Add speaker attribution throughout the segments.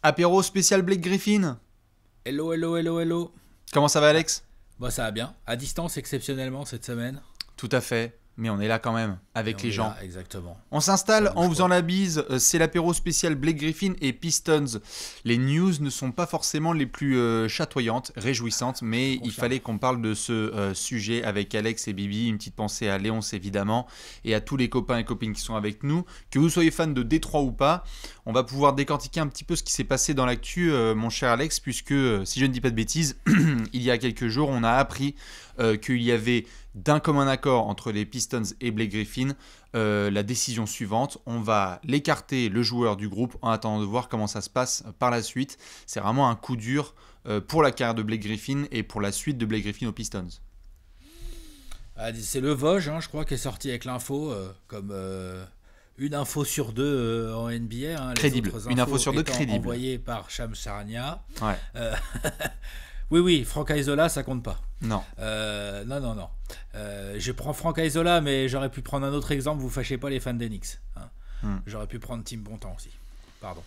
Speaker 1: Apéro spécial Blake Griffin.
Speaker 2: Hello, hello, hello, hello.
Speaker 1: Comment ça va, Alex?
Speaker 2: Bon, ça va bien. À distance exceptionnellement cette semaine.
Speaker 1: Tout à fait, mais on est là quand même, avec
Speaker 2: Et on
Speaker 1: les
Speaker 2: est
Speaker 1: gens.
Speaker 2: là, exactement.
Speaker 1: On s'installe
Speaker 2: Ça
Speaker 1: en
Speaker 2: bouge
Speaker 1: faisant
Speaker 2: pas.
Speaker 1: la bise, c'est l'apéro spécial Blake Griffin et Pistons. Les news ne sont pas forcément les plus chatoyantes, réjouissantes, mais il
Speaker 2: Confirme.
Speaker 1: fallait qu'on parle de ce sujet avec Alex et Bibi. Une petite pensée à Léonce évidemment, et à tous les copains et copines qui sont avec nous. Que vous soyez fan de Détroit ou pas, on va pouvoir décortiquer un petit peu ce qui s'est passé dans l'actu, mon cher Alex, puisque, si je ne dis pas de bêtises, il y a quelques jours, on a appris qu'il y avait d'un commun accord entre les Pistons et Blake Griffin la décision suivante: on va l'écarter, le joueur, du groupe en attendant de voir comment ça se passe par la suite. C'est vraiment un coup dur pour la carrière de Blake Griffin et pour la suite de Blake Griffin aux Pistons.
Speaker 2: C'est le Vosges, je crois, qui est sorti avec l'info, comme une info sur deux en NBA. Les
Speaker 1: Crédible.
Speaker 2: autres
Speaker 1: Une info
Speaker 2: infos
Speaker 1: sur deux
Speaker 2: étant
Speaker 1: crédible.
Speaker 2: envoyées par Shams Charania.
Speaker 1: Ouais.
Speaker 2: Oui, Franck Aizola, ça compte pas.
Speaker 1: Non.
Speaker 2: Non. Je prends Franck Aizola, mais j'aurais pu prendre un autre exemple. Vous fâchez pas les fans d'Enix. J'aurais pu prendre Tim Bontemps aussi. Pardon.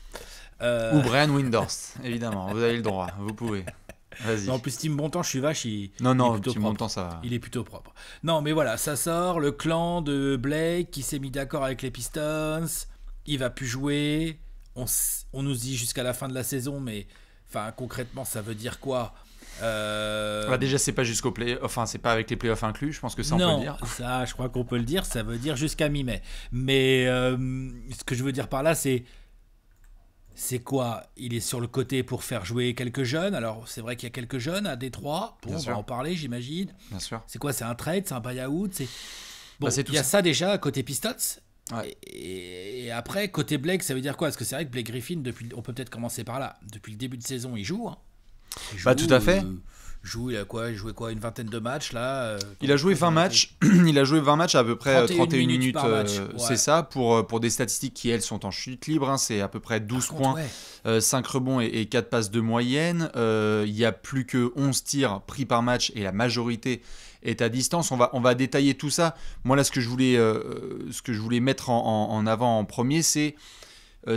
Speaker 1: Ou Brian Windhorst, évidemment. Vous avez le droit. Vous pouvez. Vas-y.
Speaker 2: Non, en plus, Tim Bontemps, je suis vache. Il est
Speaker 1: Non,
Speaker 2: plutôt
Speaker 1: petit
Speaker 2: propre.
Speaker 1: montant, ça va.
Speaker 2: Il est plutôt propre. Non, mais voilà, ça sort. Le clan de Blake qui s'est mis d'accord avec les Pistons. Il va plus jouer. On nous dit jusqu'à la fin de la saison, mais concrètement, ça veut dire quoi?
Speaker 1: Déjà, c'est pas jusqu'au play, enfin, c'est pas avec les playoffs inclus. Je pense que ça, on peut le dire.
Speaker 2: Ça, je crois qu'on peut le dire. Ça veut dire jusqu'à mi-mai. Mais ce que je veux dire par là, c'est quoi? Il est sur le côté pour faire jouer quelques jeunes. Alors, c'est vrai qu'il y a quelques jeunes à Détroit. Bon,
Speaker 1: Bien
Speaker 2: on
Speaker 1: sûr.
Speaker 2: va en parler, j'imagine.
Speaker 1: Bien sûr.
Speaker 2: C'est quoi? C'est un trade? C'est un buy-out? Bon,
Speaker 1: C'est tout
Speaker 2: il y a
Speaker 1: ça.
Speaker 2: ça déjà côté Pistons.
Speaker 1: Ouais.
Speaker 2: Et après, côté Blake, ça veut dire quoi? Parce que c'est vrai que Blake Griffin, on peut peut-être commencer par là. Depuis le début de saison, il joue. Il joue,
Speaker 1: Tout à fait.
Speaker 2: Il jouait quoi? Une vingtaine de matchs là.
Speaker 1: Il a joué 20 matchs. Il a joué 20 matchs à peu près 31 minutes
Speaker 2: par match.
Speaker 1: C'est ça, pour des statistiques qui, elles, sont en chute libre. C'est à peu près 12
Speaker 2: Par
Speaker 1: points,
Speaker 2: contre, ouais.
Speaker 1: 5 rebonds et 4 passes de moyenne. Il y a plus que 11 tirs pris par match et la majorité est à distance. On va détailler tout ça. Moi, là, ce que je voulais mettre en avant en premier, c'est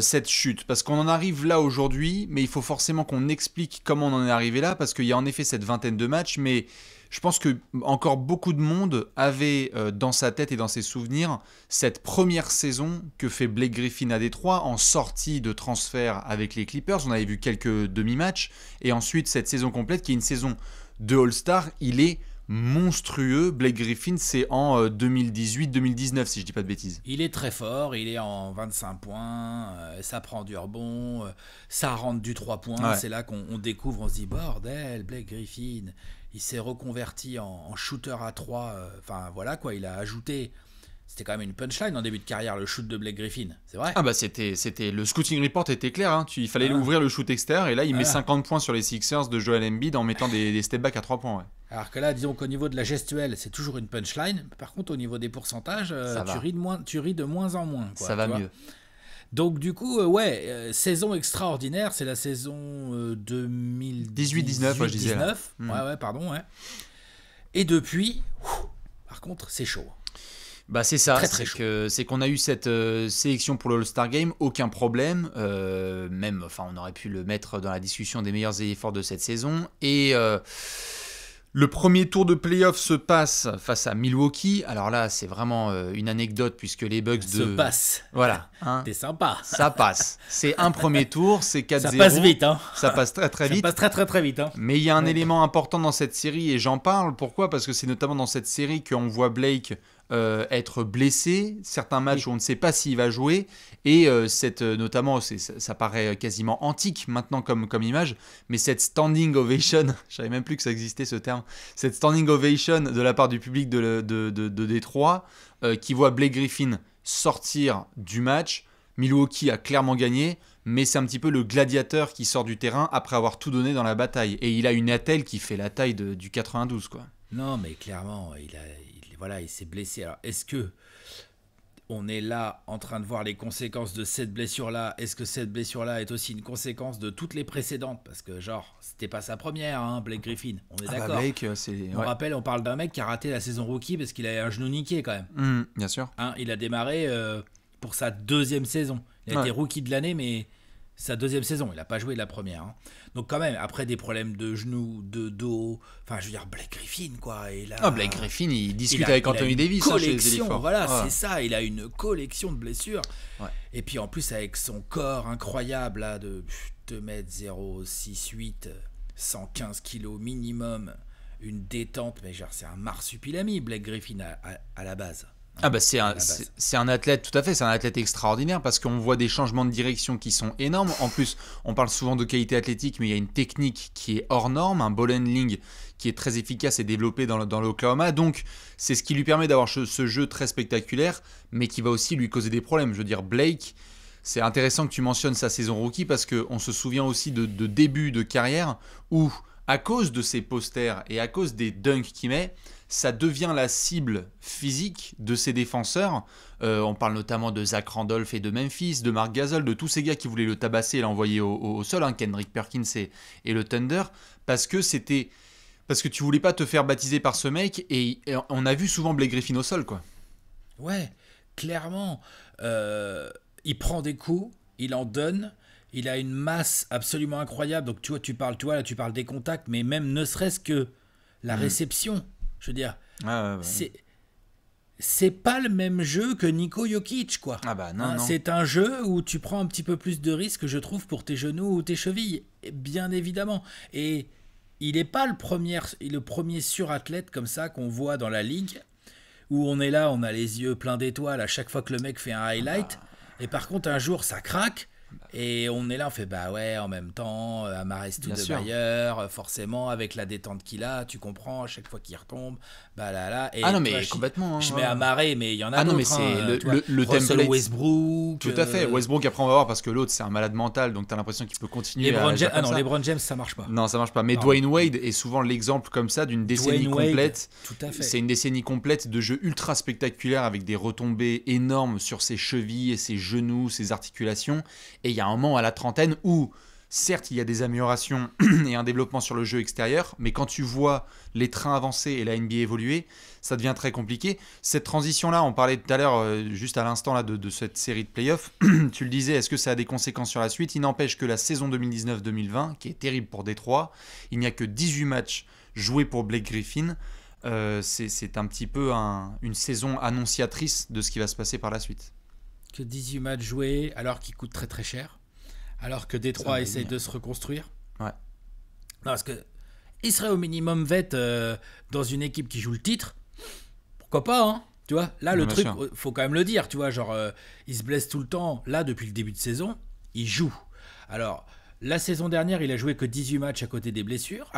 Speaker 1: cette chute, parce qu'on en arrive là aujourd'hui, mais il faut forcément qu'on explique comment on en est arrivé là, parce qu'il y a en effet cette vingtaine de matchs, mais je pense que encore beaucoup de monde avait dans sa tête et dans ses souvenirs cette première saison que fait Blake Griffin à Détroit en sortie de transfert avec les Clippers. On avait vu quelques demi-matchs, et ensuite cette saison complète qui est une saison de All-Star. Il est monstrueux. Blake Griffin, c'est en 2018-2019, si je dis pas de bêtises.
Speaker 2: Il est très fort, il est en 25 points, ça prend du rebond, ça rentre du 3 points.
Speaker 1: Ouais.
Speaker 2: C'est là qu'on découvre, on se dit bordel, Blake Griffin, il s'est reconverti en shooter à 3. Voilà quoi, il a ajouté. C'était quand même une punchline en début de carrière, le shoot de Blake Griffin, c'est vrai.
Speaker 1: C'était le scouting report était clair, hein. Il fallait ouvrir le shoot extérieur, et là il met 50 points sur les Sixers de Joel Embiid en mettant des step back à 3 points. Ouais.
Speaker 2: Alors que là, disons qu'au niveau de la gestuelle, c'est toujours une punchline. Par contre, au niveau des pourcentages, tu ris de moins en moins. Quoi,
Speaker 1: ça va
Speaker 2: tu vois.
Speaker 1: mieux.
Speaker 2: Donc du coup, saison extraordinaire, c'est la saison 2018-19.
Speaker 1: ouais, je disais, là.
Speaker 2: Ouais. Et depuis, par contre, c'est chaud.
Speaker 1: C'est ça,
Speaker 2: Très, très chaud.
Speaker 1: c'est qu'on a eu cette sélection pour le All-Star Game, aucun problème, on aurait pu le mettre dans la discussion des meilleurs efforts de cette saison, et le premier tour de playoff se passe face à Milwaukee. Alors là, c'est vraiment une anecdote, puisque les Bucks
Speaker 2: Se passe.
Speaker 1: Voilà.
Speaker 2: T'es sympa.
Speaker 1: Ça passe. C'est un premier tour, c'est 4-0.
Speaker 2: Ça passe vite, hein.
Speaker 1: Ça passe très très vite.
Speaker 2: Ça passe très très vite, hein.
Speaker 1: Mais il y a un élément important dans cette série, et j'en parle. Pourquoi ? Parce que c'est notamment dans cette série qu'on voit Blake être blessé, certains matchs où on ne sait pas s'il va jouer, et notamment, ça paraît quasiment antique maintenant comme image, mais cette standing ovation, je savais même plus que ça existait ce terme, cette standing ovation de la part du public de Détroit, qui voit Blake Griffin sortir du match. Milwaukee a clairement gagné, mais c'est un petit peu le gladiateur qui sort du terrain après avoir tout donné dans la bataille, et il a une attelle qui fait la taille du 92, quoi.
Speaker 2: Non, mais clairement, il s'est blessé. Alors, est-ce que on est là en train de voir les conséquences de cette blessure-là? Est-ce que cette blessure-là est aussi une conséquence de toutes les précédentes? Parce que, c'était pas sa première, hein, Blake Griffin. On est d'accord.
Speaker 1: Blake,
Speaker 2: On rappelle, on parle d'un mec qui a raté la saison rookie parce qu'il a un genou niqué quand même.
Speaker 1: Bien sûr.
Speaker 2: Il a démarré pour sa deuxième saison. Il a été rookie de l'année, mais sa deuxième saison. Il n'a pas joué la première. Hein. Donc quand même, après des problèmes de genoux, de dos, enfin je veux dire Blake Griffin quoi. Et là,
Speaker 1: Blake Griffin, il discute avec Anthony Davis chez les
Speaker 2: collection, voilà, c'est ça. Il a une collection de blessures.
Speaker 1: Ouais.
Speaker 2: Et puis en plus avec son corps incroyable là de 2 m 068, 115 kilos minimum, une détente, mais genre c'est un marsupilami Blake Griffin à la base.
Speaker 1: Ah bah c'est un athlète, tout à fait, c'est un athlète extraordinaire parce qu'on voit des changements de direction qui sont énormes. En plus, on parle souvent de qualité athlétique, mais il y a une technique qui est hors norme, un ball handling qui est très efficace et développé dans l'Oklahoma. Donc, c'est ce qui lui permet d'avoir ce jeu très spectaculaire, mais qui va aussi lui causer des problèmes. Je veux dire, Blake, c'est intéressant que tu mentionnes sa saison rookie parce qu'on se souvient aussi de début de carrière où, à cause de ses posters et à cause des dunks qu'il met, ça devient la cible physique de ses défenseurs. On parle notamment de Zach Randolph et de Memphis, de Marc Gasol, de tous ces gars qui voulaient le tabasser et l'envoyer au sol, hein, Kendrick Perkins et le Thunder, parce que tu voulais pas te faire baptiser par ce mec, et on a vu souvent Blake Griffin au sol, quoi.
Speaker 2: Ouais, clairement. Il prend des coups, il en donne. Il a une masse absolument incroyable. Donc tu parles des contacts, mais même ne serait-ce que la réception. Je veux dire, c'est pas le même jeu que Niko Jokic, quoi.
Speaker 1: Ah bah non.
Speaker 2: C'est un jeu où tu prends un petit peu plus de risques, je trouve, pour tes genoux ou tes chevilles, bien évidemment. Et il n'est pas le premier surathlète comme ça qu'on voit dans la ligue, où on est là, on a les yeux pleins d'étoiles à chaque fois que le mec fait un highlight. Et par contre, un jour, ça craque. Et on est là, on fait bah ouais, en même temps, Amar'e Stoudemire, forcément, avec la détente qu'il a, tu comprends, à chaque fois qu'il retombe, bah là. Et
Speaker 1: non, mais complètement.
Speaker 2: Je mets Amar'e, mais il y en a d'autres.
Speaker 1: Non, mais c'est le
Speaker 2: Russell Westbrook.
Speaker 1: Tout à fait. Westbrook, après, on va voir parce que l'autre, c'est un malade mental, donc t'as l'impression qu'il peut continuer.
Speaker 2: LeBron James, ça marche pas.
Speaker 1: Non, ça marche pas. Mais Dwayne Wade est souvent l'exemple comme ça d'une décennie complète.
Speaker 2: Tout à fait.
Speaker 1: C'est une décennie complète de jeux ultra spectaculaires avec des retombées énormes sur ses chevilles et ses genoux, ses articulations. Et il y a un moment à la trentaine où, certes, il y a des améliorations et un développement sur le jeu extérieur, mais quand tu vois les trains avancer et la NBA évoluer, ça devient très compliqué. Cette transition-là, on parlait tout à l'heure, juste à l'instant là, de cette série de playoffs, tu le disais, est-ce que ça a des conséquences sur la suite ? Il n'empêche que la saison 2019-2020, qui est terrible pour Détroit, il n'y a que 18 matchs joués pour Blake Griffin. C'est un petit peu une saison annonciatrice de ce qui va se passer par la suite.
Speaker 2: Que 18 matchs joués alors qu'ils coûtent très très cher, alors que Détroit essaye de se reconstruire.
Speaker 1: Ouais.
Speaker 2: Non, parce que il serait au minimum vet dans une équipe qui joue le titre. Pourquoi pas, hein ? Tu vois, là le truc, faut quand même le dire, tu vois, genre il se blesse tout le temps. Là, depuis le début de saison, il joue. Alors, la saison dernière, il a joué que 18 matchs à cause des blessures.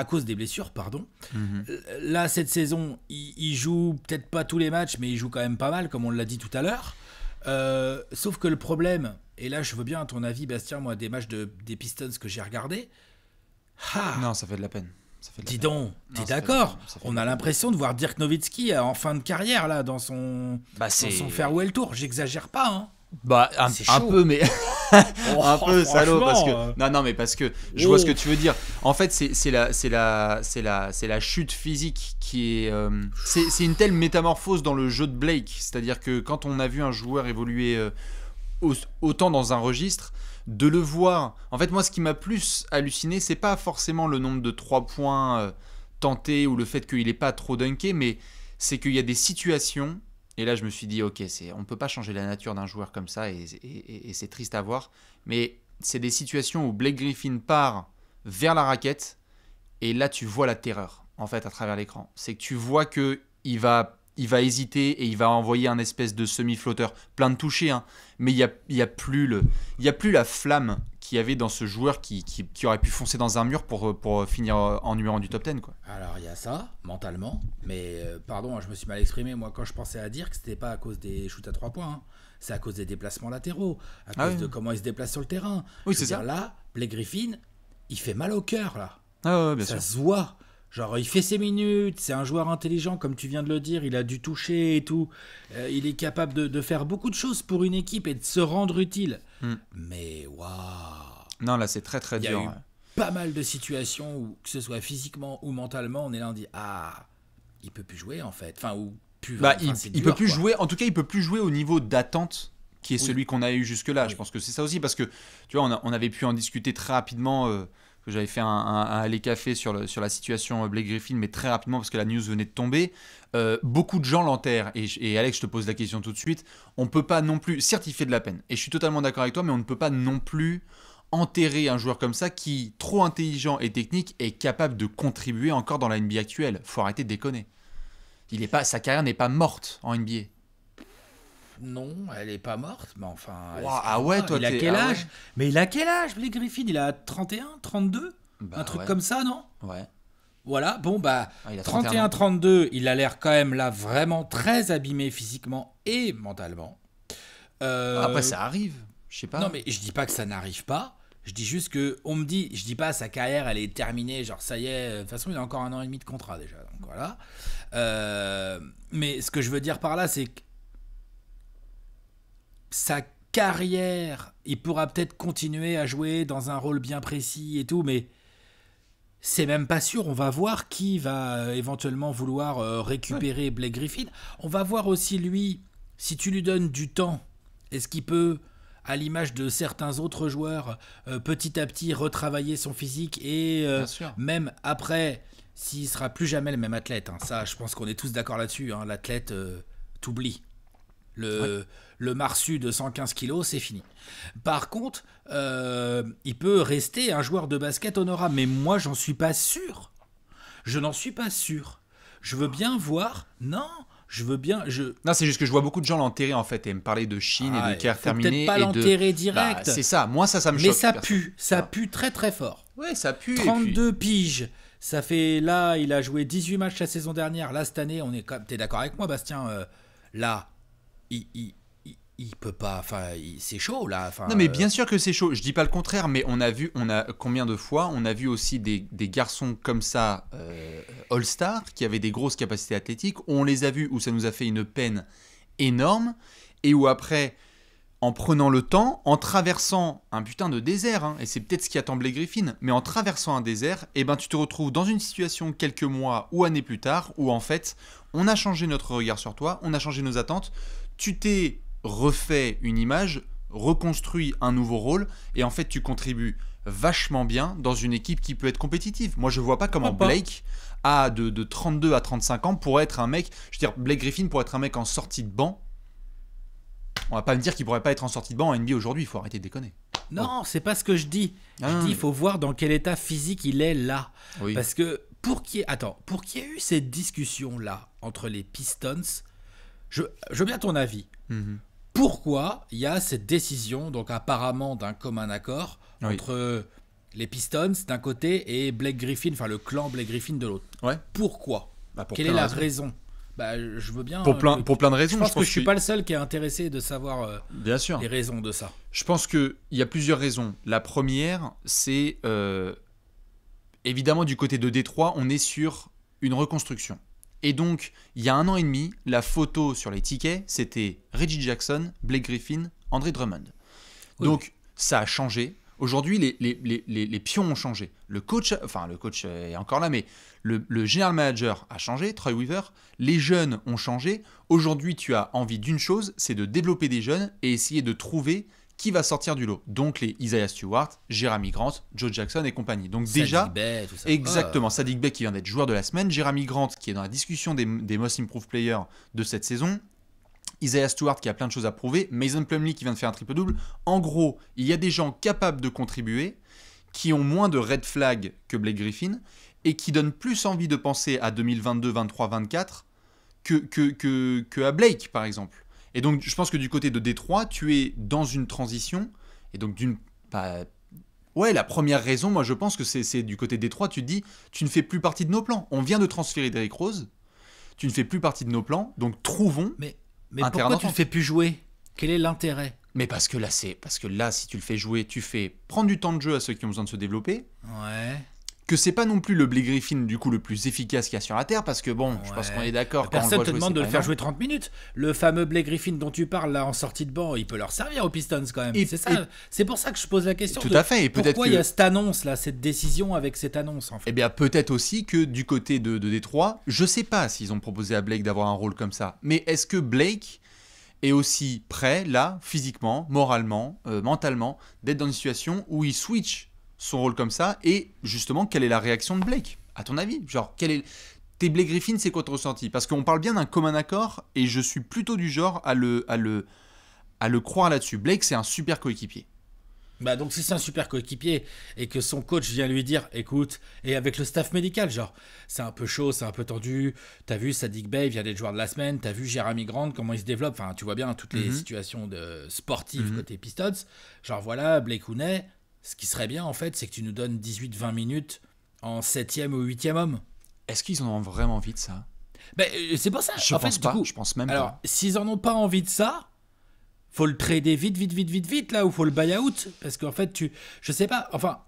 Speaker 2: Là, cette saison, il joue peut-être pas tous les matchs, mais il joue quand même pas mal, comme on l'a dit tout à l'heure. Sauf que le problème, et là je veux bien ton avis Bastien, moi des matchs des Pistons que j'ai regardés,
Speaker 1: non, ça fait de la peine.
Speaker 2: Dis donc, t'es d'accord ? On a l'impression de voir Dirk Nowitzki en fin de carrière là dans son farewell tour. J'exagère pas, hein.
Speaker 1: Bah un peu, mais un peu salaud parce que non mais parce que je vois ce que tu veux dire. En fait, c'est la chute physique qui est c'est une telle métamorphose dans le jeu de Blake, c'est-à-dire que quand on a vu un joueur évoluer autant dans un registre, de le voir. En fait, moi, ce qui m'a plus halluciné, c'est pas forcément le nombre de 3 points tentés ou le fait qu'il ait pas trop dunké, mais c'est qu'il y a des situations. Et là, je me suis dit, ok, on ne peut pas changer la nature d'un joueur comme ça, et c'est triste à voir. Mais c'est des situations où Blake Griffin part vers la raquette, et là, tu vois la terreur, en fait, à travers l'écran. C'est que tu vois qu'il va hésiter, et il va envoyer un espèce de semi-flotteur, plein de touchés, hein, mais il y a plus la flamme qu'il y avait dans ce joueur qui aurait pu foncer dans un mur pour finir en numéro 1 du top 10, quoi.
Speaker 2: Alors il y a ça, mentalement, mais pardon, je me suis mal exprimé, moi quand je pensais à dire que c'était pas à cause des shoots à 3 points, hein. C'est à cause des déplacements latéraux, à cause de comment il se déplace sur le terrain.
Speaker 1: Oui, c'est ça.
Speaker 2: Là, Blake Griffin, il fait mal au cœur, là.
Speaker 1: Ah ouais, bien
Speaker 2: sûr. Ça
Speaker 1: sûr.
Speaker 2: se voit. Genre, il fait ses minutes, c'est un joueur intelligent, comme tu viens de le dire, il a du toucher et tout. Il est capable de faire beaucoup de choses pour une équipe et de se rendre utile. Mais waouh!
Speaker 1: Non, là, c'est très très dur.
Speaker 2: Il y a eu pas mal de situations où, que ce soit physiquement ou mentalement, on est là, on dit il peut plus jouer en fait. Enfin, ou plus.
Speaker 1: Il peut plus jouer. En tout cas, il peut plus jouer au niveau d'attente qui est celui qu'on a eu jusque-là. Je pense que c'est ça aussi, parce que tu vois, on avait pu en discuter très rapidement, que j'avais fait un aller café sur la situation Blake Griffin, mais très rapidement parce que la news venait de tomber. Beaucoup de gens l'enterrent, et Alex, je te pose la question tout de suite. On peut pas non plus, certes il fait de la peine, et je suis totalement d'accord avec toi, mais on ne peut pas non plus enterrer un joueur comme ça qui, trop intelligent et technique, est capable de contribuer encore dans la NBA actuelle. Faut arrêter de déconner. Sa carrière n'est pas morte en NBA.
Speaker 2: Non, elle est pas morte, mais enfin...
Speaker 1: Ah ouais, toi,
Speaker 2: il a quel âge? Mais il a quel âge, Blake Griffin? Il a 31, 32? Un truc comme ça, non?
Speaker 1: Ouais.
Speaker 2: Voilà, bon, bah,
Speaker 1: il a
Speaker 2: 31, 32, il a l'air quand même là vraiment très abîmé physiquement et mentalement.
Speaker 1: Après, ça arrive, je sais pas.
Speaker 2: Non, mais je dis pas que ça n'arrive pas. Je dis juste que on me dit, je dis pas sa carrière elle est terminée, genre ça y est, de toute façon il a encore 1 an et demi de contrat déjà, donc voilà. Mais ce que je veux dire par là, c'est que sa carrière, il pourra peut-être continuer à jouer dans un rôle bien précis et tout, mais c'est même pas sûr. On va voir qui va éventuellement vouloir récupérer Blake Griffin. On va voir aussi lui, si tu lui donnes du temps, est-ce qu'il peut, à l'image de certains autres joueurs, petit à petit retravailler son physique et même après, s'il sera plus jamais le même athlète. Ça, je pense qu'on est tous d'accord là-dessus. L'athlète t'oublie. Le Marsu de 115 kilos, c'est fini. Par contre, il peut rester un joueur de basket honorable. Mais moi, j'en suis pas sûr. Je n'en suis pas sûr. Je veux bien voir... Non, je veux bien...
Speaker 1: Non, c'est juste que je vois beaucoup de gens l'enterrer, en fait, et me parler de Chine et de carrière terminée.
Speaker 2: Peut-être pas l'enterrer direct.
Speaker 1: C'est ça, moi, ça me choque.
Speaker 2: Mais ça pue. Ça pue très, très fort.
Speaker 1: Ouais, ça pue.
Speaker 2: 32 piges. Ça fait... Là, il a joué 18 matchs la saison dernière. Là, cette année, on est... T'es d'accord avec moi, Bastien? Là... Il peut pas, c'est chaud là.
Speaker 1: Non mais bien sûr que c'est chaud, je dis pas le contraire, mais on a combien de fois, on a vu aussi des garçons comme ça, All-Star, qui avaient des grosses capacités athlétiques, où on les a vus, où ça nous a fait une peine énorme, et où après, en prenant le temps, en traversant un putain de désert, et c'est peut-être ce qui attend Blake Griffin, mais en traversant un désert, tu te retrouves dans une situation quelques mois ou années plus tard, où en fait, on a changé notre regard sur toi, on a changé nos attentes, tu t'es refait une image, reconstruit un nouveau rôle, et en fait tu contribues vachement bien dans une équipe qui peut être compétitive. Moi je vois pas comment Blake de 32 à 35 ans pourrait être un mec, je veux dire Blake Griffin pourrait être un mec en sortie de banc. On va pas me dire qu'il pourrait pas être en sortie de banc en NBA aujourd'hui, il faut arrêter de déconner.
Speaker 2: Non, c'est pas ce que je dis. Je dis il faut voir dans quel état physique il est là. Oui. Parce que pour qu'il y ait eu cette discussion là entre les Pistons, je veux bien ton avis. Pourquoi il y a cette décision, donc apparemment d'un commun accord, entre les Pistons d'un côté et Blake Griffin, enfin le clan Blake Griffin de l'autre? Pourquoi? Quelle est la raison? Je veux bien...
Speaker 1: Pour plein de raisons.
Speaker 2: Je pense que je suis pas le seul qui est intéressé de savoir
Speaker 1: bien sûr.
Speaker 2: Les raisons de ça.
Speaker 1: Je pense qu'il y a plusieurs raisons. La première, c'est évidemment du côté de Détroit, on est sur une reconstruction. Et donc, il y a 1 an et demi, la photo sur les tickets, c'était Reggie Jackson, Blake Griffin, Andre Drummond. Donc, ça a changé. Aujourd'hui, les pions ont changé. Le coach est encore là, mais le general manager a changé, Troy Weaver. Les jeunes ont changé. Aujourd'hui, tu as envie d'une chose, c'est de développer des jeunes et essayer de trouver qui va sortir du lot. Donc les Isaiah Stewart, Jeremy Grant, Joe Jackson et compagnie. Donc déjà,
Speaker 2: Bey, tout ça.
Speaker 1: Exactement, Saddiq Bey qui vient d'être joueur de la semaine, Jeremy Grant qui est dans la discussion des Most Improved Players de cette saison, Isaiah Stewart qui a plein de choses à prouver, Mason Plumlee qui vient de faire un triple-double. En gros, il y a des gens capables de contribuer, qui ont moins de red flag que Blake Griffin, et qui donnent plus envie de penser à 2022, 23, 24 que à Blake, par exemple. Et donc, je pense que du côté de Détroit, tu es dans une transition. Et donc, la première raison, moi, je pense que c'est du côté de Détroit, tu te dis, tu ne fais plus partie de nos plans. On vient de transférer Derrick Rose, tu ne fais plus partie de nos plans, donc trouvons.
Speaker 2: Mais pourquoi tu ne le fais plus jouer? Quel est l'intérêt?
Speaker 1: Mais parce que là, si tu le fais jouer, tu fais prendre du temps de jeu à ceux qui ont besoin de se développer.
Speaker 2: Ouais.
Speaker 1: Que c'est pas non plus le Blake Griffin du coup le plus efficace qu'il y a sur la terre, parce que je pense qu'on est d'accord.
Speaker 2: Personne te demande de le faire jouer 30 minutes. Le fameux Blake Griffin dont tu parles là en sortie de banc, il peut leur servir aux Pistons quand même. C'est pour ça que je pose la question.
Speaker 1: Tout à fait. Et
Speaker 2: pourquoi il y a cette annonce là, cette décision avec cette annonce en fait.
Speaker 1: Eh bien peut-être aussi que du côté de Détroit, je sais pas s'ils ont proposé à Blake d'avoir un rôle comme ça, mais est-ce que Blake est aussi prêt, là, physiquement, moralement, mentalement, d'être dans une situation où il switch son rôle comme ça. Et justement, quelle est la réaction de Blake, à ton avis? Genre, T'es Blake Griffin, c'est quoi ton ressenti? Parce qu'on parle bien d'un commun accord, et je suis plutôt du genre à le croire là-dessus. Blake, c'est un super coéquipier.
Speaker 2: Bah donc si c'est un super coéquipier et que son coach vient lui dire écoute, et avec le staff médical, genre c'est un peu chaud, c'est un peu tendu, t'as vu Saddiq Bey vient d'être joueur de la semaine, t'as vu Jeremy Grant comment il se développe, enfin tu vois bien toutes les situations sportives côté Pistons, genre voilà Blake Cooney, ce qui serait bien en fait c'est que tu nous donnes 18-20 minutes en 7e ou 8e homme.
Speaker 1: Est-ce qu'ils en ont vraiment envie de ça?
Speaker 2: C'est pas ça.
Speaker 1: Je pense pas, je pense même
Speaker 2: alors,
Speaker 1: pas.
Speaker 2: S'ils en ont pas envie de ça, faut le trader vite là, ou faut le buy-out, parce qu'en fait je sais pas, enfin,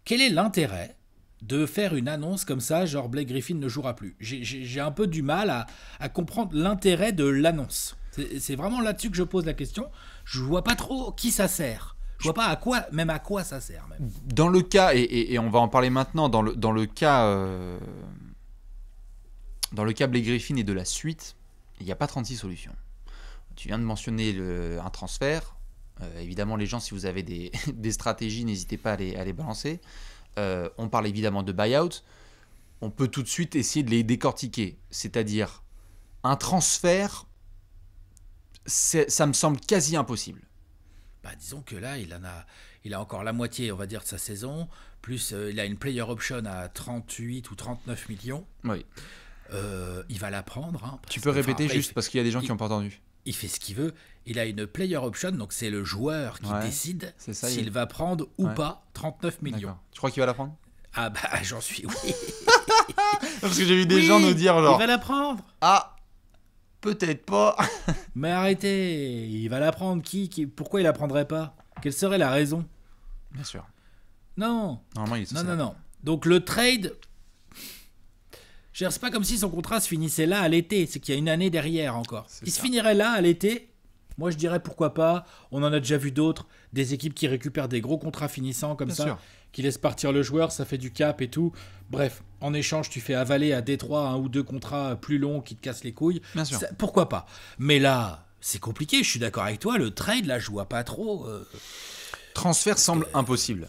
Speaker 2: quel est l'intérêt de faire une annonce comme ça, genre Blake Griffin ne jouera plus? J'ai un peu du mal à comprendre l'intérêt de l'annonce. C'est vraiment là-dessus que je pose la question. Je vois pas trop qui ça sert. Je vois pas à quoi ça sert même.
Speaker 1: Dans le cas, et on va en parler maintenant, dans le cas Blake Griffin et de la suite, il n'y a pas 36 solutions. Tu viens de mentionner un transfert. Évidemment, les gens, si vous avez des stratégies, n'hésitez pas à les balancer. On parle évidemment de buyout. On peut tout de suite essayer de les décortiquer. C'est-à-dire, un transfert, ça me semble quasi impossible.
Speaker 2: Bah, disons que là, il a encore la moitié, on va dire, de sa saison. Plus, il a une player option à 38 ou 39 millions.
Speaker 1: Oui.
Speaker 2: Il va la prendre. Hein,
Speaker 1: tu peux répéter juste parce qu'il y a des gens qui n'ont pas entendu.
Speaker 2: Il fait ce qu'il veut. Il a une player option, donc c'est le joueur qui décide s'il va prendre ou pas 39 millions.
Speaker 1: D'accord. Tu crois qu'il va la prendre?
Speaker 2: Ah bah j'en suis, oui.
Speaker 1: Parce que j'ai vu des gens nous dire genre...
Speaker 2: Il va la prendre.
Speaker 1: Ah, peut-être pas.
Speaker 2: Mais arrêtez, il va la prendre. Pourquoi il la prendrait pas? Quelle serait la raison?
Speaker 1: Bien sûr.
Speaker 2: Non.
Speaker 1: Normalement, il est
Speaker 2: Non. Donc le trade... C'est pas comme si son contrat se finissait là à l'été, c'est qu'il y a une année derrière encore. Il se finirait là à l'été, moi je dirais pourquoi pas, on en a déjà vu d'autres, des équipes qui récupèrent des gros contrats finissants comme ça, qui laissent partir le joueur, ça fait du cap et tout. Bref, en échange tu fais avaler à Détroit un ou deux contrats plus longs qui te cassent les couilles.
Speaker 1: Bien sûr.
Speaker 2: Pourquoi pas? Mais là, c'est compliqué, je suis d'accord avec toi, le trade là je vois pas trop.
Speaker 1: Transfert semble impossible.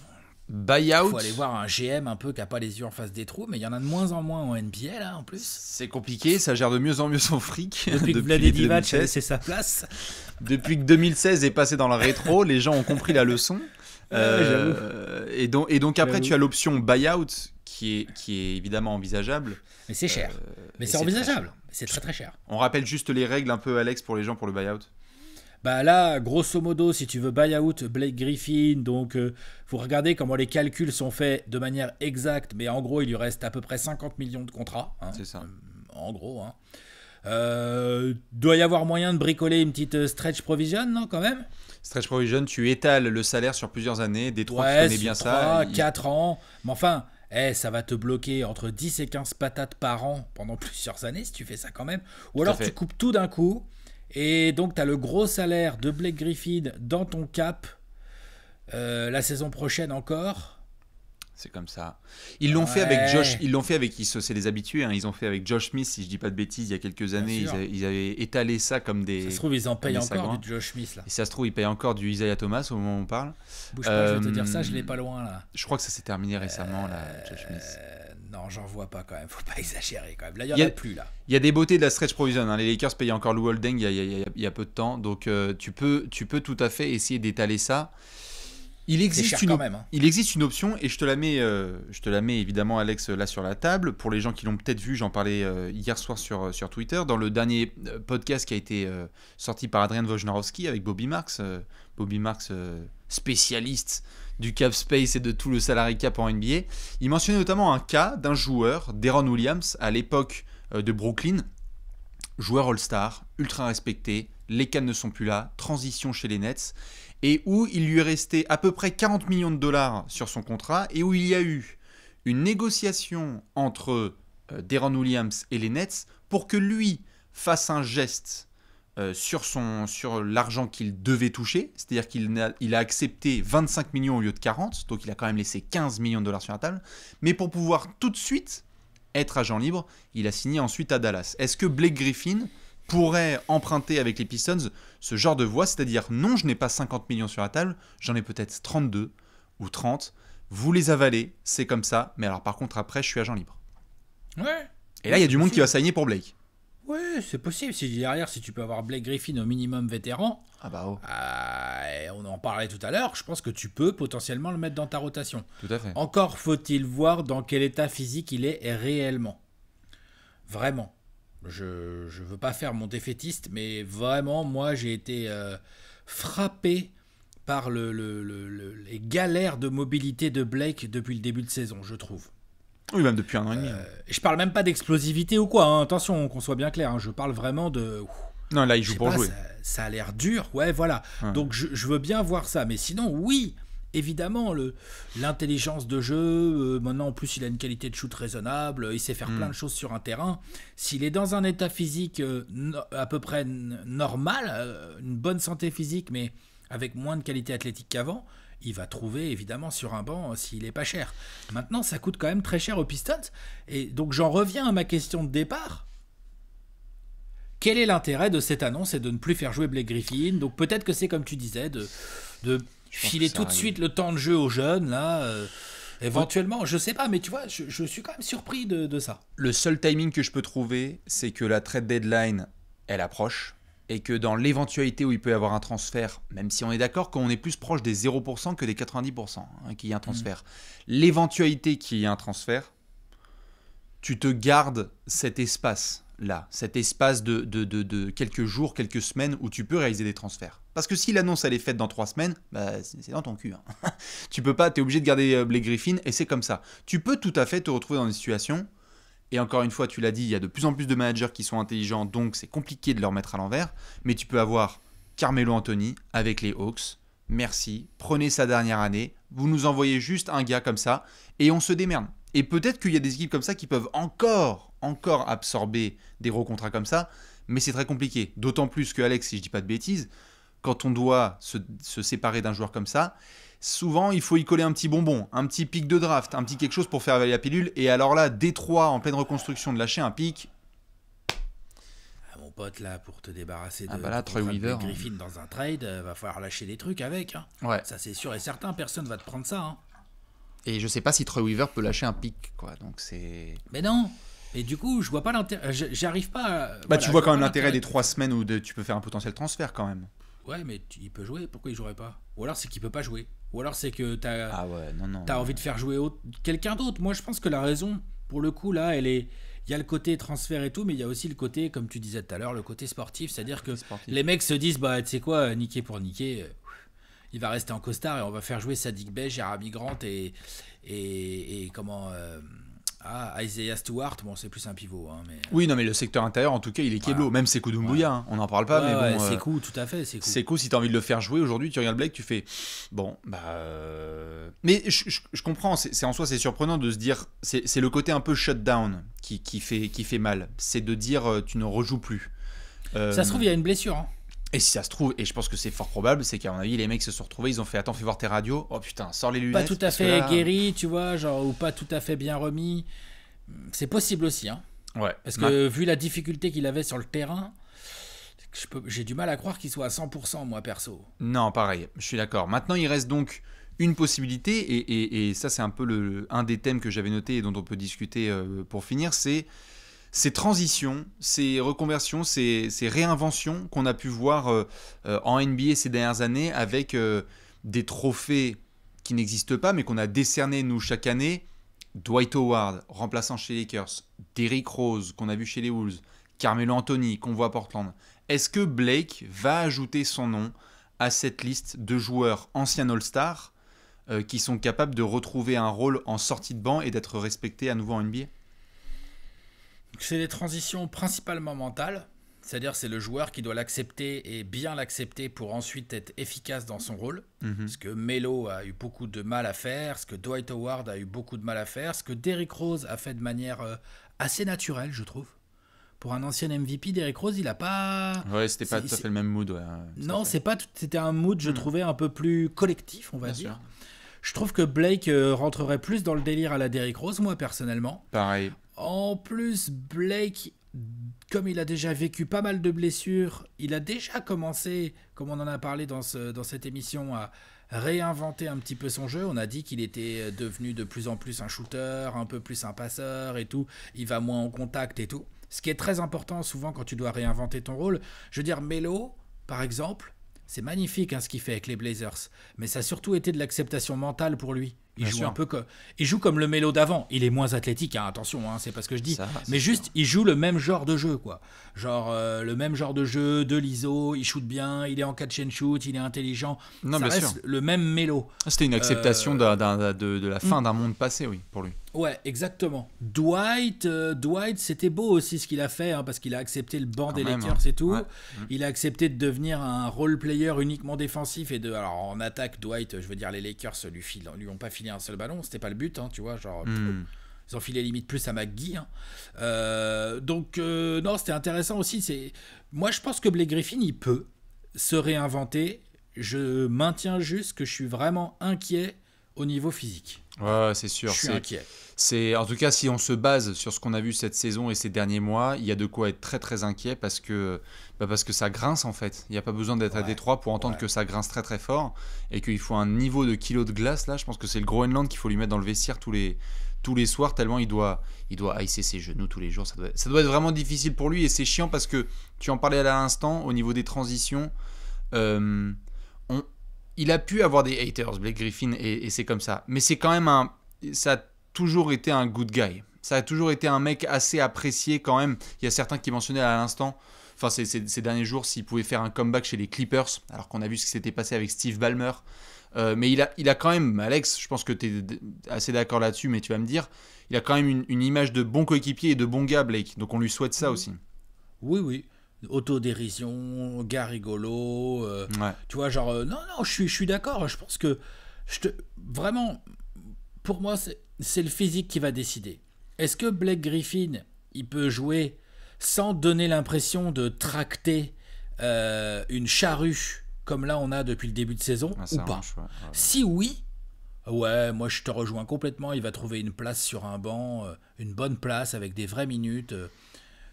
Speaker 1: Buyout.
Speaker 2: Il faut aller voir un GM un peu qui n'a pas les yeux en face des trous, mais il y en a de moins en moins en NBA là en plus.
Speaker 1: C'est compliqué, ça gère de mieux en mieux son fric.
Speaker 2: Depuis que Vlade Divac c'est sa place.
Speaker 1: Depuis que 2016 est passé dans la rétro, les gens ont compris la leçon. Et donc après tu as l'option buyout qui est évidemment envisageable.
Speaker 2: Mais c'est cher. Mais c'est envisageable. C'est très très cher.
Speaker 1: On rappelle juste les règles un peu, Alex, pour les gens pour le buyout.
Speaker 2: Bah là, grosso modo, si tu veux buy-out Blake Griffin, donc faut regarder comment les calculs sont faits de manière exacte, mais en gros, il lui reste à peu près 50 millions de contrats. Hein,
Speaker 1: c'est ça.
Speaker 2: En gros. Hein. Doit y avoir moyen de bricoler une petite stretch provision, non, quand même?
Speaker 1: Stretch provision, tu étales le salaire sur plusieurs années, Détroit qui connaît bien
Speaker 2: 3,
Speaker 1: ça.
Speaker 2: 4 ans, mais enfin... ça va te bloquer entre 10 et 15 patates par an pendant plusieurs années si tu fais ça quand même. Ou alors tu coupes tout d'un coup et donc tu as le gros salaire de Blake Griffin dans ton cap la saison prochaine encore.
Speaker 1: C'est comme ça. Ils l'ont fait avec Josh. Ils l'ont fait avec c'est des habitués. Hein, ils ont fait avec Josh Smith, si je dis pas de bêtises, il y a quelques années. Ils avaient étalé ça comme des.
Speaker 2: Ça se trouve ils en payent encore du Josh Smith là.
Speaker 1: Et ça se trouve ils payent encore du Isaiah Thomas au moment où on parle.
Speaker 2: Bouge pas, je vais te dire ça, je l'ai pas loin là.
Speaker 1: Je crois que ça s'est terminé récemment là, Josh Smith.
Speaker 2: Non, j'en vois pas quand même. Faut pas exagérer quand même. Là, il y en a plus là.
Speaker 1: Il y a des beautés de la stretch provision. Hein. Les Lakers payaient encore Lou Holding il y a peu de temps, donc tu peux tout à fait essayer d'étaler ça. Il existe une option et je te la mets évidemment, Alex, là sur la table. Pour les gens qui l'ont peut-être vu, j'en parlais hier soir sur Twitter, dans le dernier podcast qui a été sorti par Adrian Wojnarowski avec Bobby Marks. Bobby Marks, spécialiste du cap space et de tout le salary cap en NBA. Il mentionnait notamment un cas d'un joueur, Deron Williams, à l'époque de Brooklyn, joueur All-Star, ultra respecté, les Cavs ne sont plus là, transition chez les Nets, et où il lui est resté à peu près 40 millions de dollars sur son contrat, et où il y a eu une négociation entre Deron Williams et les Nets pour que lui fasse un geste sur l'argent qu'il devait toucher, c'est-à-dire qu'il a accepté 25 millions au lieu de 40, donc il a quand même laissé 15 millions de dollars sur la table, mais pour pouvoir tout de suite être agent libre, il a signé ensuite à Dallas. Est-ce que Blake Griffin pourrait emprunter avec les Pistons ce genre de voie, c'est-à-dire non, je n'ai pas 50 millions sur la table, j'en ai peut-être 32 ou 30, vous les avalez, c'est comme ça, mais alors par contre après je suis agent libre.
Speaker 2: Ouais.
Speaker 1: Et là il y a du monde qui va signer pour Blake.
Speaker 2: Ouais, c'est possible. Si derrière, si tu peux avoir Blake Griffin au minimum vétéran, on en parlait tout à l'heure, je pense que tu peux potentiellement le mettre dans ta rotation.
Speaker 1: Tout à fait.
Speaker 2: Encore faut-il voir dans quel état physique il est réellement. Vraiment. Je veux pas faire mon défaitiste, mais vraiment, moi, j'ai été frappé par les galères de mobilité de Blake depuis le début de saison, je trouve.
Speaker 1: Oui, même depuis 1 an et demi.
Speaker 2: Je parle même pas d'explosivité ou quoi, hein. Attention, qu'on soit bien clair, hein. Je parle vraiment de...
Speaker 1: Non, là, il joue pour jouer.
Speaker 2: Ça a l'air dur, ouais, voilà. Ouais. Donc, je veux bien voir ça. Mais sinon, oui, évidemment, l'intelligence de jeu, maintenant, en plus, il a une qualité de shoot raisonnable, il sait faire plein de choses sur un terrain. S'il est dans un état physique à peu près normal, une bonne santé physique, mais avec moins de qualité athlétique qu'avant, il va trouver évidemment sur un banc s'il est pas cher. Maintenant, ça coûte quand même très cher aux Pistons. Et donc, j'en reviens à ma question de départ. Quel est l'intérêt de cette annonce et de ne plus faire jouer Blake Griffin? Donc, peut-être que c'est comme tu disais, de filer tout de suite le temps de jeu aux jeunes, là. Éventuellement, je sais pas, mais tu vois, je suis quand même surpris de ça.
Speaker 1: Le seul timing que je peux trouver, c'est que la trade deadline, elle approche. Et que dans l'éventualité où il peut y avoir un transfert, même si on est d'accord qu'on est plus proche des 0% que des 90% qu'il y ait un transfert, l'éventualité qu'il y ait un transfert, tu te gardes cet espace-là, cet espace de quelques jours, quelques semaines où tu peux réaliser des transferts. Parce que si l'annonce elle est faite dans 3 semaines, bah, c'est dans ton cul. Hein. Tu peux pas, t'es obligé de garder Blake Griffin et c'est comme ça. Tu peux tout à fait te retrouver dans des situations. Et encore une fois, tu l'as dit, il y a de plus en plus de managers qui sont intelligents, donc c'est compliqué de leur mettre à l'envers. Mais tu peux avoir Carmelo Anthony avec les Hawks. Merci, prenez sa dernière année. Vous nous envoyez juste un gars comme ça et on se démerde. Et peut-être qu'il y a des équipes comme ça qui peuvent encore absorber des gros contrats comme ça, mais c'est très compliqué. D'autant plus que Alex, si je dis pas de bêtises, quand on doit se séparer d'un joueur comme ça, souvent, il faut y coller un petit bonbon, un petit pic de draft, un petit quelque chose pour faire avaler la pilule. Et alors là, Détroit, en pleine reconstruction, de lâcher un pic.
Speaker 2: Ah, mon pote, là, pour te débarrasser
Speaker 1: de Troy Weaver,
Speaker 2: Griffin dans un trade, va falloir lâcher des trucs avec. Hein.
Speaker 1: Ouais.
Speaker 2: Ça, c'est sûr et certain, personne va te prendre ça. Hein.
Speaker 1: Et je sais pas si Troy Weaver peut lâcher un pic, quoi. Donc c'est...
Speaker 2: Mais non. Et du coup, je vois pas l'intérêt. J'arrive pas à...
Speaker 1: Bah, tu vois quand même l'intérêt des 3 semaines où tu peux faire un potentiel transfert, quand même.
Speaker 2: Ouais, mais il peut jouer. Pourquoi il jouerait pas? Ou alors c'est qu'il peut pas jouer. Ou alors c'est que t'as envie de faire jouer quelqu'un d'autre. Moi, je pense que la raison, pour le coup, là, elle est... Il y a le côté transfert et tout, mais il y a aussi le côté, comme tu disais tout à l'heure, le côté sportif. C'est-à-dire que les mecs se disent, bah, tu sais quoi, niquer pour niquer, il va rester en costard et on va faire jouer Saddiq Bey, Jeremy Grant et comment... Isaiah Stewart, bon, c'est plus un pivot. Hein, mais...
Speaker 1: Oui, non, mais le secteur intérieur, en tout cas, il est keblo. Même Sekou Doumbouya, hein, on n'en parle pas, mais bon.
Speaker 2: Sekou, tout à fait.
Speaker 1: Sekou, si tu as envie de le faire jouer aujourd'hui, tu regardes Blake, tu fais. Bon, bah. Mais je comprends, en soi, c'est surprenant de se dire. C'est le côté un peu shutdown qui fait mal. C'est de dire, tu ne rejoues plus.
Speaker 2: Ça se trouve, il y a une blessure. Hein.
Speaker 1: Et si ça se trouve, et je pense que c'est fort probable, c'est qu'à mon avis, les mecs se sont retrouvés, ils ont fait attends, fais voir tes radios. Oh putain, sors les lunettes.
Speaker 2: Pas tout à fait guéri, tu vois, genre, ou pas tout à fait bien remis. C'est possible aussi, hein.
Speaker 1: Ouais.
Speaker 2: Parce que vu la difficulté qu'il avait sur le terrain, j'ai du mal à croire qu'il soit à 100%, moi, perso.
Speaker 1: Non, pareil, je suis d'accord. Maintenant, il reste donc une possibilité, et ça, c'est un peu un des thèmes que j'avais noté et dont on peut discuter pour finir, c'est ces transitions, ces reconversions, ces réinventions qu'on a pu voir en NBA ces dernières années avec des trophées qui n'existent pas, mais qu'on a décernés, nous, chaque année. Dwight Howard, remplaçant chez les Lakers, Derrick Rose, qu'on a vu chez les Wolves, Carmelo Anthony, qu'on voit à Portland. Est-ce que Blake va ajouter son nom à cette liste de joueurs anciens All-Stars qui sont capables de retrouver un rôle en sortie de banc et d'être respectés à nouveau en NBA ?
Speaker 2: C'est des transitions principalement mentales, c'est-à-dire c'est le joueur qui doit l'accepter et bien l'accepter pour ensuite être efficace dans son rôle. Ce que Melo a eu beaucoup de mal à faire, ce que Dwight Howard a eu beaucoup de mal à faire, ce que Derrick Rose a fait de manière assez naturelle, je trouve. Pour un ancien MVP, Derrick Rose, il a pas...
Speaker 1: Ouais, c'était pas tout à fait le même mood. Ouais,
Speaker 2: non, c'était un mood, je trouvais, un peu plus collectif, on va dire. Sûr. Je trouve que Blake rentrerait plus dans le délire à la Derrick Rose, moi, personnellement.
Speaker 1: Pareil.
Speaker 2: En plus, Blake comme il a déjà vécu pas mal de blessures, il a déjà commencé, comme on en a parlé dans cette émission, à réinventer un petit peu son jeu. On a dit qu'il était devenu de plus en plus un shooter, un peu plus un passeur et tout. Il va moins en contact et tout. Ce qui est très important souvent quand tu dois réinventer ton rôle. Je veux dire, Melo, par exemple, c'est magnifique ce qu'il fait avec les Blazers. Mais ça a surtout été de l'acceptation mentale pour lui. Il joue comme le Melo d'avant. Il est moins athlétique, attention, c'est pas ce que je dis. Mais juste, sûr. Il joue le même genre de jeu, quoi. Genre le même genre de jeu, de l'ISO, il shoot bien, il est en catch and shoot, il est intelligent. Non, ça reste sûr. Le même Melo.
Speaker 1: C'était une acceptation de la fin d'un monde passé, oui, pour lui.
Speaker 2: Ouais, exactement. Dwight, c'était beau aussi ce qu'il a fait, parce qu'il a accepté le banc des Lakers et tout. Ouais. Il a accepté de devenir un role player uniquement défensif alors en attaque, Dwight, je veux dire, les Lakers lui ont pas filé un seul ballon, c'était pas le but, tu vois, genre. Ils ont filé limite plus à McGee. Donc, non, c'était intéressant aussi. Moi, je pense que Blake Griffin, il peut se réinventer. Je maintiens juste que je suis vraiment inquiet au niveau physique.
Speaker 1: Ouais, c'est sûr.
Speaker 2: Je suis inquiet.
Speaker 1: En tout cas, si on se base sur ce qu'on a vu cette saison et ces derniers mois, il y a de quoi être très très inquiet parce que ça grince en fait. Il n'y a pas besoin d'être à Détroit pour entendre que ça grince très très fort et qu'il faut un niveau de kilos de glace là. Je pense que c'est le Groenland qu'il faut lui mettre dans le vestiaire tous les soirs tellement il doit haïsser ses genoux tous les jours. Ça doit être vraiment difficile pour lui et c'est chiant parce que tu en parlais à l'instant au niveau des transitions. Il a pu avoir des haters, Blake Griffin, et c'est comme ça. Mais c'est quand même ça a toujours été un good guy. Ça a toujours été un mec assez apprécié quand même. Il y a certains qui mentionnaient à l'instant, enfin ces derniers jours, s'il pouvait faire un comeback chez les Clippers, alors qu'on a vu ce qui s'était passé avec Steve Ballmer. Mais il a quand même, Alex, je pense que tu es assez d'accord là-dessus, mais tu vas me dire, il a quand même une image de bon coéquipier et de bon gars, Blake. Donc on lui souhaite ça aussi.
Speaker 2: Oui. Autodérision, gars rigolo, tu vois, genre, non, je suis d'accord, je pense que, vraiment, pour moi, c'est le physique qui va décider. Est-ce que Blake Griffin, il peut jouer sans donner l'impression de tracter une charrue, comme là on a depuis le début de saison, ou pas? Si oui, moi je te rejoins complètement, il va trouver une place sur un banc, une bonne place avec des vraies minutes,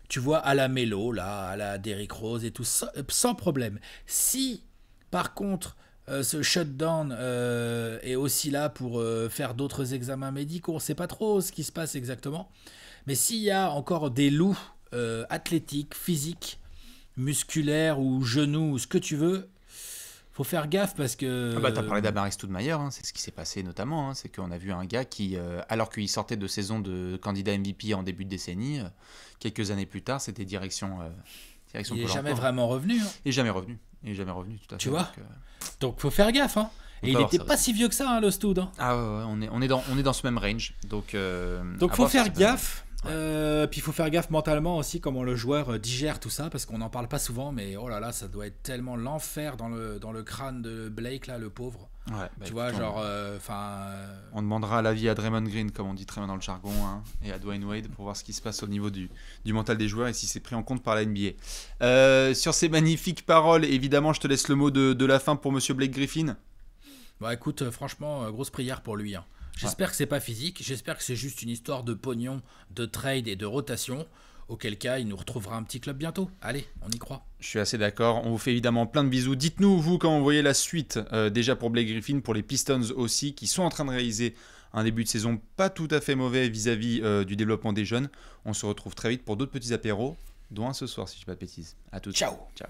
Speaker 2: tu vois, à la Melo, là, à la Derrick Rose et tout, sans problème. Si, par contre, ce shutdown est aussi là pour faire d'autres examens médicaux, on ne sait pas trop ce qui se passe exactement, mais s'il y a encore des loups athlétiques, physiques, musculaires ou genoux, ou ce que tu veux, faut faire gaffe parce que...
Speaker 1: t'as parlé d'Amaris Stoudemire, c'est ce qui s'est passé notamment, c'est qu'on a vu un gars qui, alors qu'il sortait de saison de candidat MVP en début de décennie, quelques années plus tard, c'était direction
Speaker 2: il n'est jamais vraiment revenu.
Speaker 1: Il n'est jamais revenu, tout à fait.
Speaker 2: Tu vois, donc faut faire gaffe. Et il n'était pas si vieux que ça, le Stoud.
Speaker 1: Ah ouais, on est dans ce même range. Donc
Speaker 2: faut faire gaffe. Puis il faut faire gaffe mentalement aussi comment le joueur digère tout ça parce qu'on n'en parle pas souvent, mais oh là là, ça doit être tellement l'enfer dans le crâne de Blake là, le pauvre. Tu vois, genre
Speaker 1: on demandera l'avis à Draymond Green, comme on dit très bien dans le jargon, et à Dwayne Wade pour voir ce qui se passe au niveau du mental des joueurs et si c'est pris en compte par la NBA. Sur ces magnifiques paroles, évidemment, je te laisse le mot de la fin pour Monsieur Blake Griffin.
Speaker 2: Écoute, franchement, grosse prière pour lui. J'espère que c'est pas physique, j'espère que c'est juste une histoire de pognon, de trade et de rotation, auquel cas il nous retrouvera un petit club bientôt. Allez, on y croit.
Speaker 1: Je suis assez d'accord, on vous fait évidemment plein de bisous. Dites-nous, vous, quand vous voyez la suite, déjà pour Blake Griffin, pour les Pistons aussi, qui sont en train de réaliser un début de saison pas tout à fait mauvais vis-à-vis du développement des jeunes. On se retrouve très vite pour d'autres petits apéros, dont un ce soir, si je ne dis pas de bêtises. À tous.
Speaker 2: Ciao.
Speaker 1: Ciao.